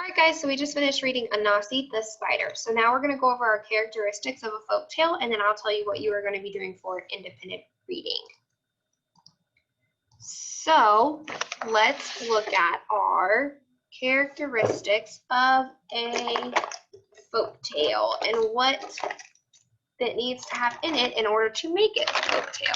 All right, guys, so we just finished reading Anansi the Spider. So now we're going to go over our characteristics of a folk tale, and then I'll tell you what you are going to be doing for independent reading. So let's look at our characteristics of a folk tale and what that needs to have in it in order to make it a folk tale.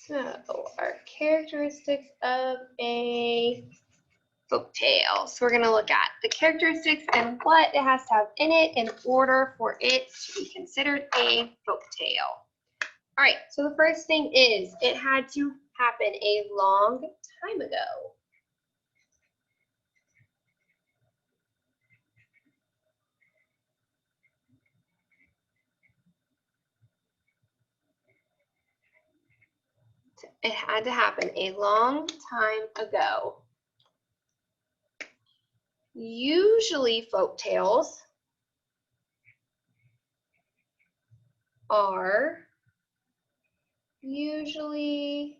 So our characteristics of a folk tale. So we're going to look at the characteristics and what it has to have in it in order for it to be considered a folk tale. All right, so the first thing is it had to happen a long time ago. It had to happen a long time ago. Usually folk tales are usually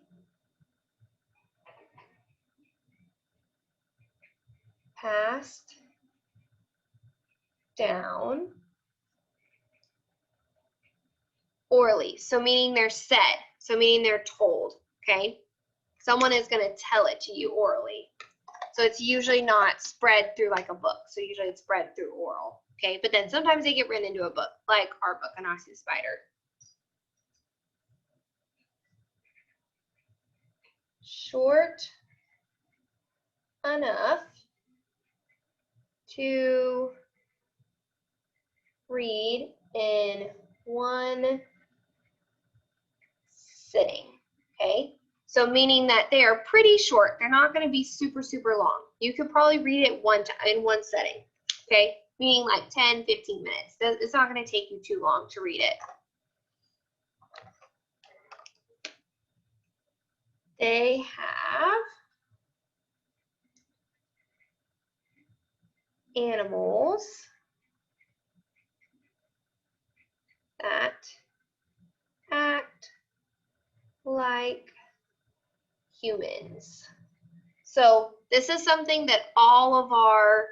passed down orally. So meaning they're said. So meaning they're told, okay? Someone is going to tell it to you orally. So it's usually not spread through like a book. So usually it's spread through oral, okay? But then sometimes they get written into a book, like our book, Anansi the Spider. Short enough to read in one sitting, okay? So meaning that they are pretty short. They're not going to be super, super long. You could probably read it in one setting, okay? Meaning like 10, 15 minutes. It's not going to take you too long to read it. They have animals that act like humans. So this is something that all of our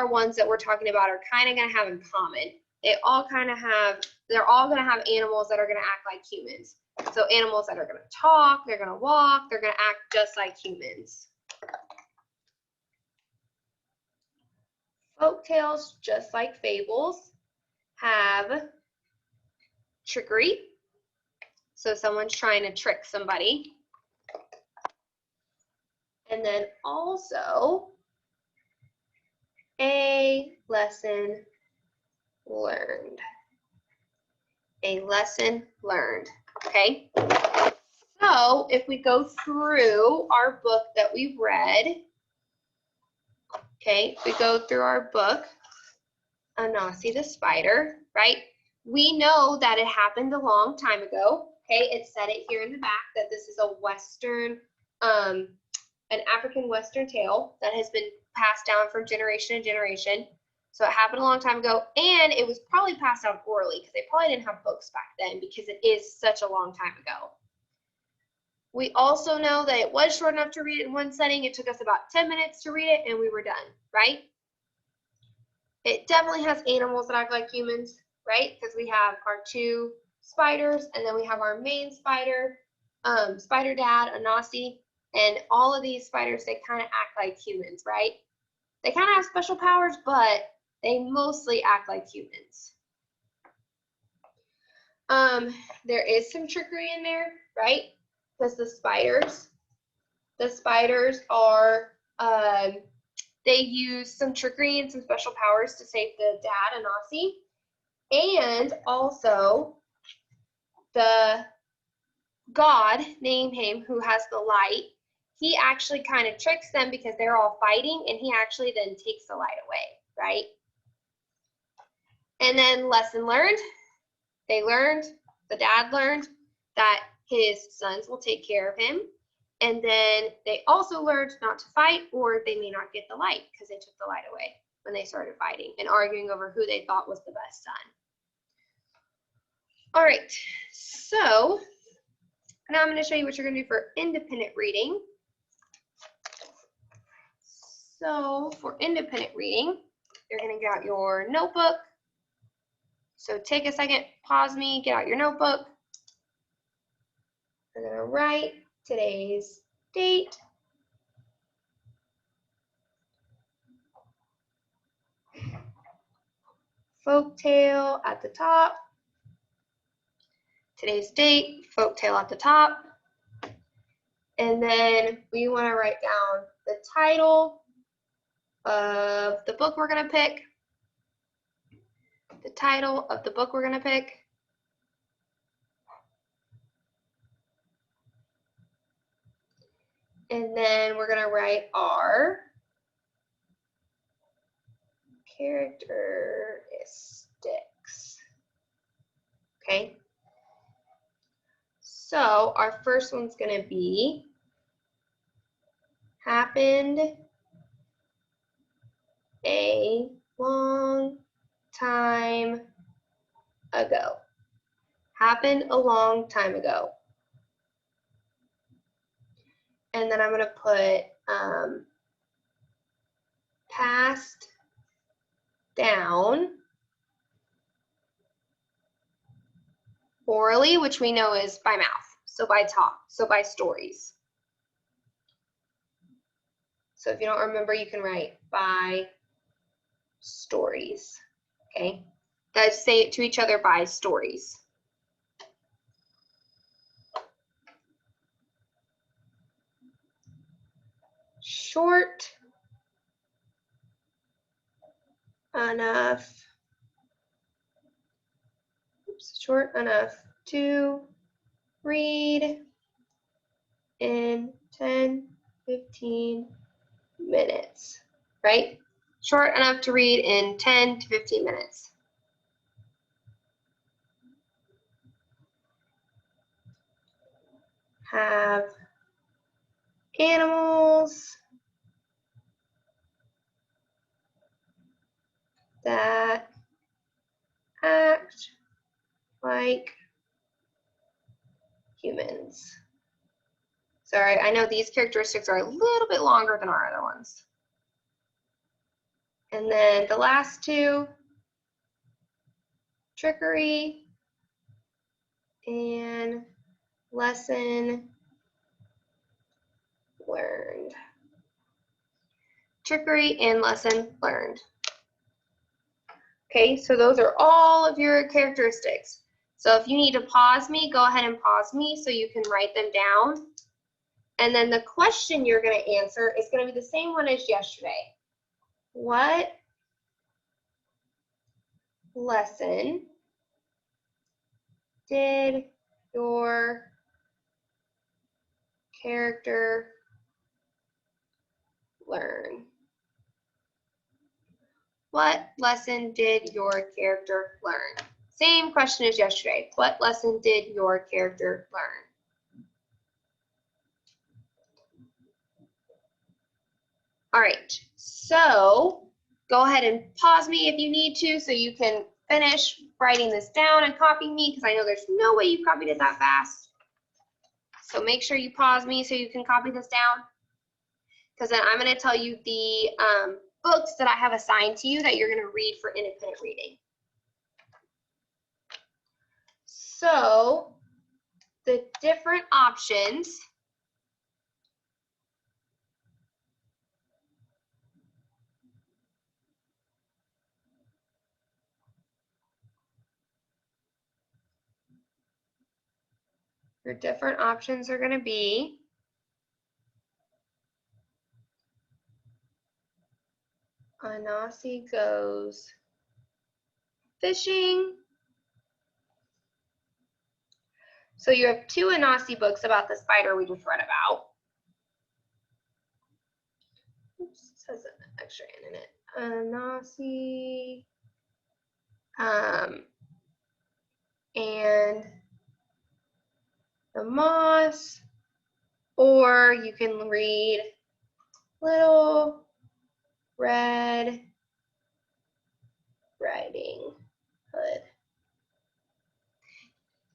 ones that we're talking about are kind of going to have in common. They're all going to have animals that are going to act like humans. So animals that are going to talk, they're going to walk, they're going to act just like humans. Folk tales, just like fables, have trickery. So someone's trying to trick somebody. And then also a lesson learned. A lesson learned, okay? So if we go through our book that we've read, okay, if we go through our book, Anansi the Spider, right? We know that it happened a long time ago, okay? It said it here in the back that this is a Western, an African Western tale that has been passed down from generation to generation. So it happened a long time ago, and it was probably passed down orally because they probably didn't have books back then because it is such a long time ago. We also know that it was short enough to read it in one setting. It took us about 10 minutes to read it, and we were done, right? It definitely has animals that act like humans, right? Because we have our two spiders, and then we have our main spider, Spider Dad, Anansi, and all of these spiders, they kind of act like humans, right? They kind of have special powers, but they mostly act like humans. There is some trickery in there, right? Because the spiders are, they use some trickery and some special powers to save the dad, Anansi. And also, the god, Namehem, who has the light, he actually kind of tricks them because they're all fighting, and he actually then takes the light away, right? And then lesson learned. They learned The dad learned that his sons will take care of him. And then they also learned not to fight, or they may not get the light because they took the light away when they started fighting and arguing over who they thought was the best son. All right, so now I'm going to show you what you're going to do for independent reading. So for independent reading, you're going to get out your notebook. So take a second, pause me, get out your notebook. We're going to write today's date. Folktale at the top. Today's date, folktale at the top. And then we want to write down the title of the book we're going to pick. The title of the book we're going to pick. And then we're going to write our characteristics. Okay. So our first one's going to be happened a long time ago. Happened a long time ago. And then I'm going to put passed down orally, which we know is by mouth, so by talk, so by stories. So if you don't remember, you can write by stories, okay? Guys, say it to each other by stories. Short enough, short enough to read in 10, 15 minutes, right? Short enough to read in 10 to 15 minutes. Have animals that act like humans. Sorry, I know these characteristics are a little bit longer than our other ones. And then the last two, trickery and lesson learned. Trickery and lesson learned. Okay, so those are all of your characteristics. So if you need to pause me, go ahead and pause me so you can write them down. And then the question you're going to answer is going to be the same one as yesterday. What lesson did your character learn? What lesson did your character learn? Same question as yesterday. What lesson did your character learn? All right, so go ahead and pause me if you need to so you can finish writing this down and copying me, because I know there's no way you copied it that fast. So make sure you pause me so you can copy this down, because then I'm going to tell you the books that I have assigned to you that you're going to read for independent reading. So the different options are going to be Anansi Goes Fishing. So you have two Anansi books about the spider we just read about. Oops, it says an extra N in it. Anansi and The Moss, or you can read Little Red Riding Hood.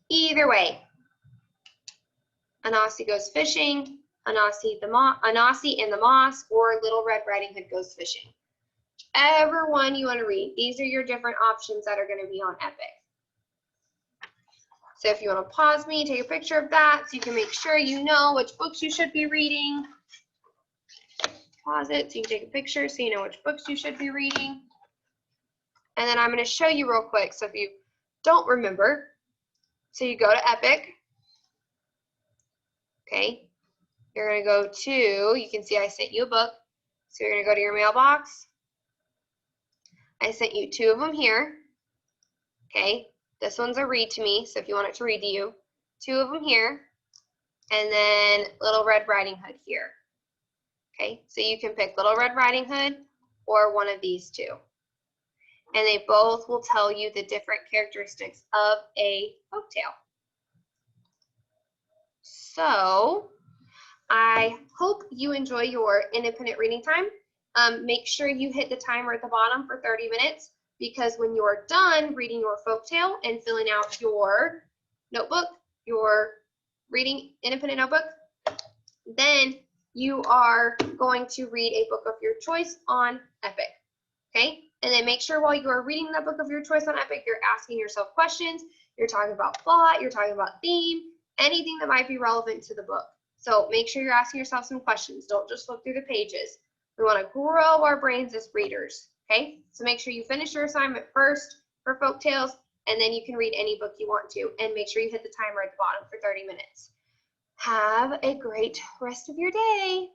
Either way, Anansi Goes Fishing, Anansi and the Moss, or Little Red Riding Hood Goes Fishing. Whichever one you want to read. These are your different options that are going to be on Epic. So if you want to pause me, take a picture of that so you can make sure you know which books you should be reading. Pause it so you can take a picture so you know which books you should be reading. And then I'm going to show you real quick. So if you don't remember, so you go to Epic. Okay. You're going to go to, you can see I sent you a book. So you're going to go to your mailbox. I sent you 2 of them here. Okay. This one's a read to me, so if you want it to read to you. 2 of them here. And then Little Red Riding Hood here. Okay, so you can pick Little Red Riding Hood or one of these 2. And they both will tell you the different characteristics of a folktale. So I hope you enjoy your independent reading time. Make sure you hit the timer at the bottom for 30 minutes, because when you're done reading your folktale and filling out your notebook, your reading independent notebook, then you are going to read a book of your choice on Epic. Okay? And then make sure while you are reading that book of your choice on Epic, you're asking yourself questions. You're talking about plot, you're talking about theme, anything that might be relevant to the book. So make sure you're asking yourself some questions. Don't just look through the pages. We want to grow our brains as readers. Okay? So make sure you finish your assignment first for folktales, and then you can read any book you want to. And make sure you hit the timer at the bottom for 30 minutes. Have a great rest of your day.